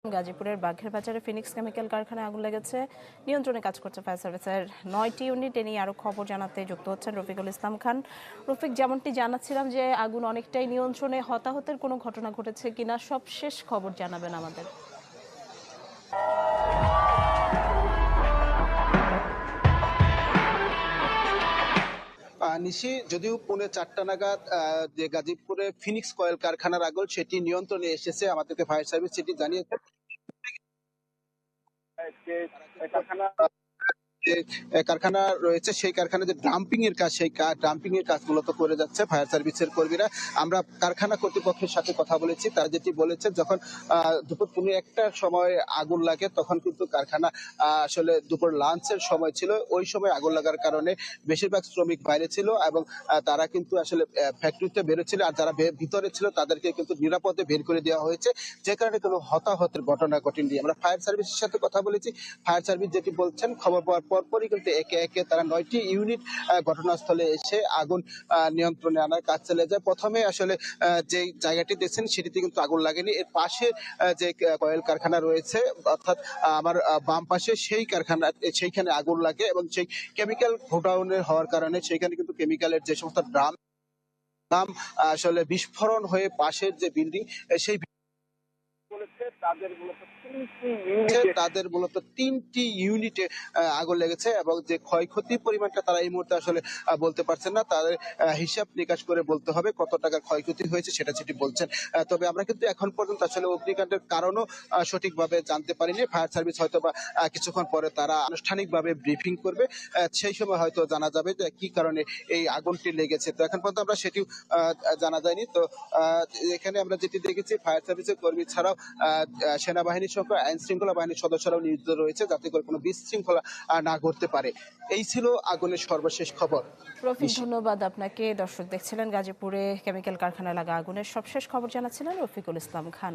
গাজীপুরের বাঘের বাজারে ফিনিক্স কেমিক্যাল কারখানায় আগুন লেগেছে। নিয়ন্ত্রণে কাজ করছে ফায়ার সার্ভিসের 9টি ইউনিট। এ নিয়ে আরো খবর জানাতে যুক্ত হচ্ছেন রফিকুল ইসলাম খান। রফিক, যেমনটি জানাচ্ছিলাম যে আগুন অনেকটাই নিয়ন্ত্রণে, হতাহতের কোনো ঘটনা ঘটেছে কিনা সবশেষ খবর জানাবেন আমাদের। নিশি, যদিও পৌনে 4টা নাগাদ যে গাজীপুরে ফিনিক্স কয়েল কারখানার আগুন সেটি নিয়ন্ত্রণে এসেছে, আমাদেরকে ফায়ার সার্ভিস সেটি জানিয়েছে। যে কারখানা রয়েছে সেই কারখানা যে ডাম্পিং এর কাজ, সেই ডাম্পিং এর কাজ মূলত করে যাচ্ছে ফায়ার সার্ভিসের কর্মীরা। আমরা কারখানা কর্তৃপক্ষের সাথে কথা বলেছি, তারা যেটি বলেছে যখন দুপুর 1টার সময় আগুন লাগে তখন কিন্তু কারখানা আসলে দুপুর লাঞ্চের সময় ছিল। ওই সময় আগুন লাগার কারণে বেশিরভাগ শ্রমিক বাইরে ছিল এবং তারা কিন্তু আসলে ফ্যাক্টরিতে বেরোচ্ছিল, আর যারা ভিতরে ছিল তাদেরকে কিন্তু নিরাপদে বের করে দেওয়া হয়েছে, যে কারণে কোনো হতাহতের ঘটনা ঘটেনি। আমরা ফায়ার সার্ভিসের সাথে কথা বলেছি, ফায়ার সার্ভিস যেটি বলছেন খবর পাওয়ার পরপরই কিন্তু একে একে তারা 9টি ইউনিট ঘটনাস্থলে এসে আগুন নিয়ন্ত্রণে আনার কাজ চলে যায়। প্রথমে আসলে যে জায়গাটি দেখছেন সেটিতে কিন্তু আগুন লাগেনি, এর পাশে যে কয়েল কারখানা রয়েছে অর্থাৎ আমার বাম পাশে সেইখানে আগুন লাগে এবং সেই কেমিক্যাল গোডাউনের হওয়ার কারণে সেইখানে কিন্তু কেমিক্যালের যে সমস্ত ড্রাম আসলে বিস্ফোরণ হয়ে পাশের যে বিল্ডিং সেই তাদের মূলত 3টি ইউনিটে আগুন লেগেছে এবং যে ক্ষয়ক্ষতির পরিমাণটা তারা এই মুহূর্তে আসলে বলতে পারছেন না। তাদের হিসাব নিকাশ করে বলতে হবে কত টাকা ক্ষয়ক্ষতি হয়েছে সেটা যেটি বলছেন। তবে আমরা কিন্তু এখন পর্যন্ত আসলে অগ্নিকাণ্ডের কারণও সঠিকভাবে জানতে পারিনি। ফায়ার সার্ভিস হয়তো বা কিছুক্ষণ পরে তারা আনুষ্ঠানিকভাবে ব্রিফিং করবে, সেই সময় হয়তো জানা যাবে যে কি কারণে এই আগুনটি লেগেছে। তো এখন পর্যন্ত আমরা সেটিও জানা যায়নি। তো এখানে আমরা যেটি দেখেছি ফায়ার সার্ভিসের কর্মী ছাড়াও সেনাবাহিনীর সঙ্গে আইন শৃঙ্খলা বাহিনীর সদস্যরাও নিয়োজিত রয়েছে যাতে করে কোনো বিশৃঙ্খলা না ঘটতে পারে। এই ছিল আগুনের সর্বশেষ খবর। রফিক, ধন্যবাদ আপনাকে। দর্শক দেখছিলেন গাজীপুরে কেমিক্যাল কারখানায় লাগা আগুনের সবশেষ খবর জানাচ্ছিলেন রফিকুল ইসলাম খান।